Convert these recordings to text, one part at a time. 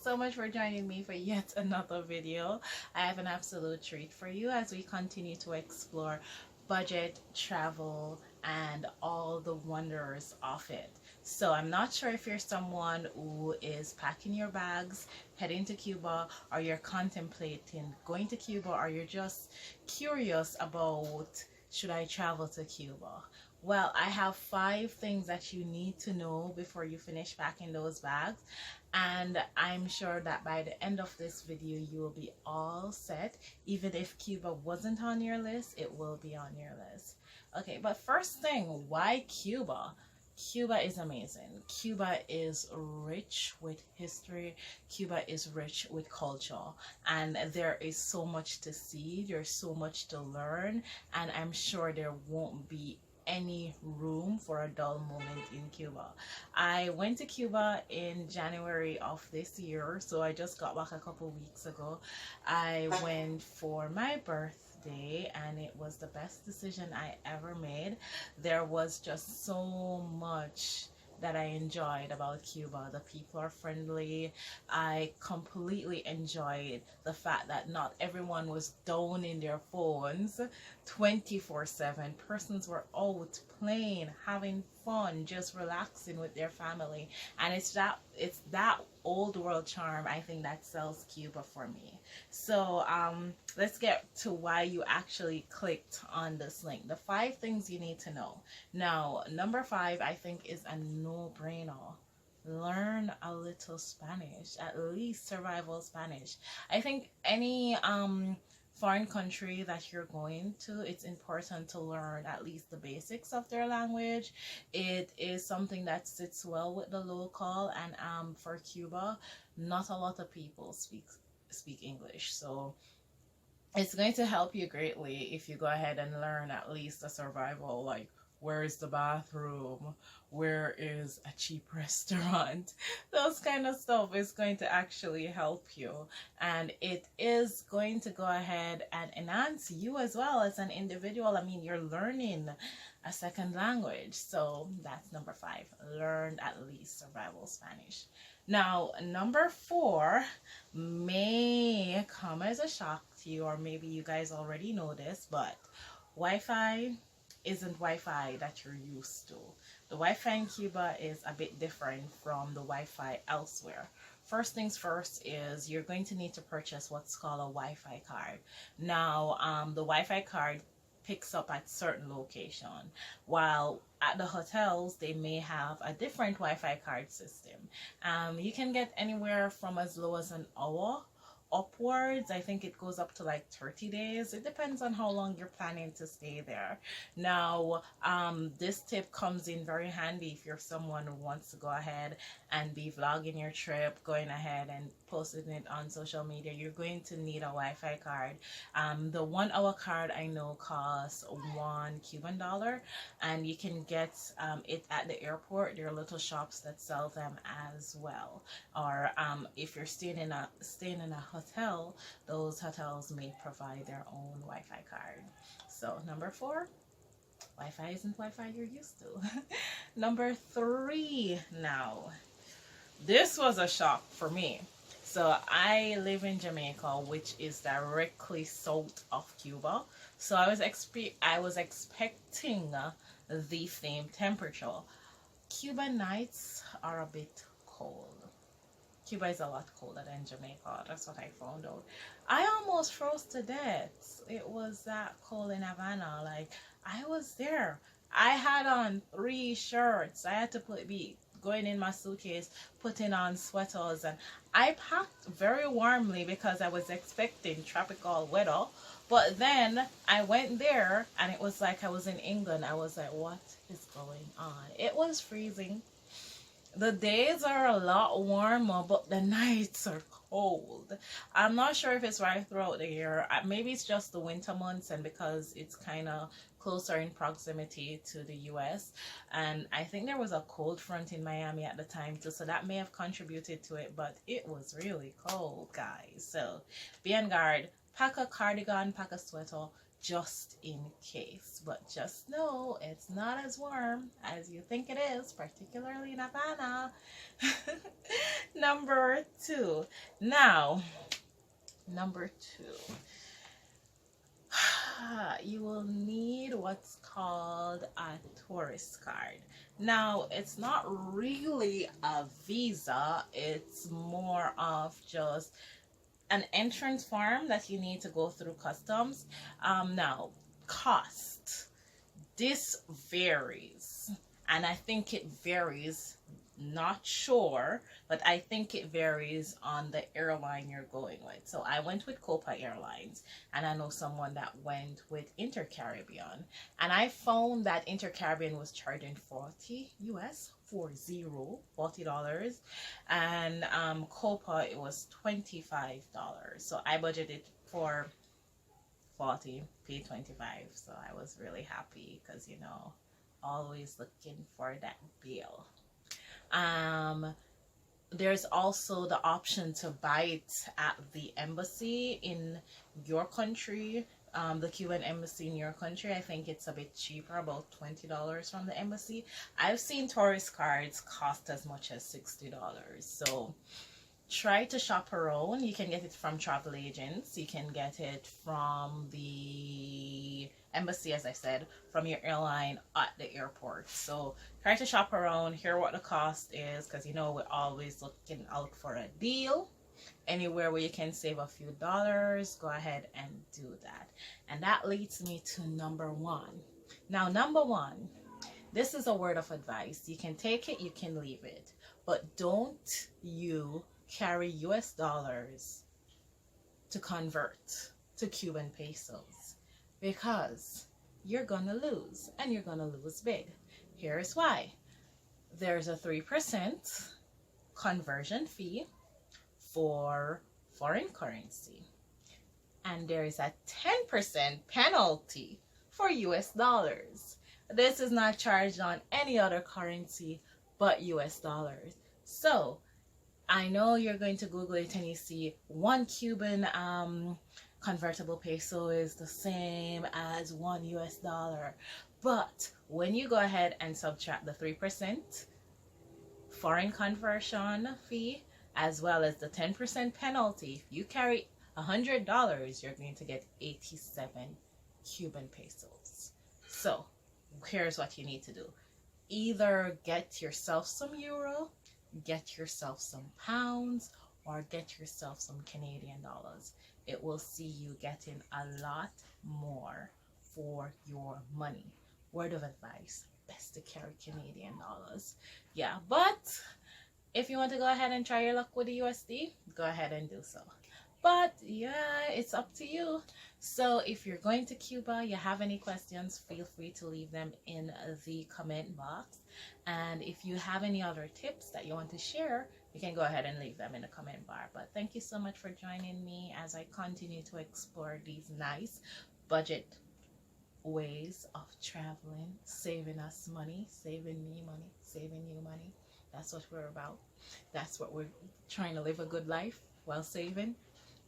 so much for joining me for yet another video. I have an absolute treat for you as we continue to explore budget travel and all the wonders of it. So I'm not sure if you're someone who is packing your bags, heading to Cuba, or you're contemplating going to Cuba, or you're just curious about should I travel to Cuba. Well, I have 5 things that you need to know before you finish packing those bags, and I'm sure that by the end of this video you will be all set. Even if Cuba wasn't on your list, it will be on your list. Okay, but first thing, why Cuba? Cuba is amazing. Cuba is rich with history. Cuba is rich with culture, and there is so much to see. There's so much to learn, and I'm sure there won't be any room for a dull moment in Cuba. I went to Cuba in January of this year, so I just got back a couple weeks ago. I went for my birthday and it was the best decision I ever made. There was just so much that I enjoyed about Cuba. The people are friendly. I completely enjoyed the fact that not everyone was down in their phones 24/7. Persons were out playing, having fun, just relaxing with their family. And it's that old world charm, I think, that sells Cuba for me. So let's get to why you actually clicked on this link. The 5 things you need to know. Now, number 5, I think, is a no-brainer. Learn a little Spanish, at least survival Spanish. I think any foreign country that you're going to, it's important to learn at least the basics of their language. It is something that sits well with the local, and for Cuba, not a lot of people speak English, so it's going to help you greatly if you go ahead and learn at least a survival, like where is the bathroom, where is a cheap restaurant. Those kind of stuff is going to actually help you, and it is going to go ahead and enhance you as well as an individual. I mean, you're learning a second language, so that's number 5. Learn at least survival Spanish. Now, number 4 may come as a shock to you, or maybe you guys already know this, but Wi-Fi isn't Wi-Fi that you're used to. The Wi-Fi in Cuba is a bit different from the Wi-Fi elsewhere. First things first is you're going to need to purchase what's called a Wi-Fi card. Now, the Wi-Fi card picks up at certain location, while at the hotels they may have a different Wi-Fi card system. You can get anywhere from as low as an hour upwards. I think it goes up to like 30 days. It depends on how long you're planning to stay there. Now, this tip comes in very handy if you're someone who wants to go ahead and be vlogging your trip, going ahead and posting it on social media. You're going to need a Wi-Fi card. The 1 hour card I know costs $1 Cuban, and you can get it at the airport. There are little shops that sell them as well. Or if you're staying in a hotel, those hotels may provide their own Wi-Fi card. So number 4, Wi-Fi isn't Wi-Fi you're used to. Number 3, now this was a shock for me. So I live in Jamaica, which is directly south of Cuba. So I was expecting the same temperature. Cuban nights are a bit cold. Cuba is a lot colder than Jamaica. That's what I found out. I almost froze to death. It was that cold in Havana. Like, I was there. I had on 3 shirts. I had to be going in my suitcase, putting on sweaters, and I packed very warmly because I was expecting tropical weather. But then I went there and it was like I was in England. I was like, what is going on? It was freezing. The days are a lot warmer, but the nights are cold. I'm not sure if it's right throughout the year. Maybe it's just the winter months, and because it's kind of closer in proximity to the US. And I think there was a cold front in Miami at the time too, so that may have contributed to it, but it was really cold, guys. So be on guard. Pack a cardigan, pack a sweater. just in case. But just know it's not as warm as you think it is, particularly in Havana. Number two. Now, number two. You will need what's called a tourist card. Now, it's not really a visa, it's more of just an entrance form that you need to go through customs. Now, cost. This varies, and I think it varies, not sure, but I think it varies on the airline you're going with. So I went with Copa Airlines, and I know someone that went with Intercaribbean, and I found that Intercaribbean was charging 40 US, $40, and Copa, it was $25. So I budgeted for 40, paid 25. So I was really happy because, you know, always looking for that deal. There's also the option to buy it at the embassy in your country, the Cuban embassy in your country. I think it's a bit cheaper, about $20 from the embassy. I've seen tourist cards cost as much as $60. So try to shop around. You can get it from travel agents. You can get it from the embassy, as I said, from your airline at the airport. So try to shop around, hear what the cost is, because you know we're always looking out for a deal. Anywhere where you can save a few dollars, go ahead and do that. And that leads me to number one. Now, number one, this is a word of advice. You can take it, you can leave it, but don't you carry US dollars to convert to Cuban pesos, because you're gonna lose, and you're gonna lose big. Here's why. There's a 3% conversion fee for foreign currency, and there is a 10% penalty for US dollars. This is not charged on any other currency but US dollars. So I know you're going to Google it and you see one Cuban convertible peso is the same as one US dollar. But when you go ahead and subtract the 3% foreign conversion fee, as well as the 10% penalty, if you carry $100, you're going to get 87 Cuban pesos. So here's what you need to do. Either get yourself some euro, get yourself some pounds, or get yourself some Canadian dollars. It will see you getting a lot more for your money. Word of advice, best to carry Canadian dollars. Yeah, but if you want to go ahead and try your luck with the USD, go ahead and do so. But yeah, it's up to you. So if you're going to Cuba, you have any questions, feel free to leave them in the comment box. And if you have any other tips that you want to share, you can go ahead and leave them in the comment bar. But thank you so much for joining me as I continue to explore these nice budget ways of traveling, saving us money, saving me money, saving you money. That's what we're about. That's what we're trying to live a good life while saving,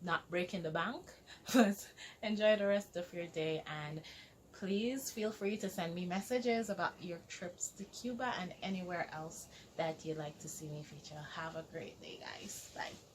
not breaking the bank. But enjoy the rest of your day, and please feel free to send me messages about your trips to Cuba and anywhere else that you'd like to see me feature. Have a great day, guys. Bye.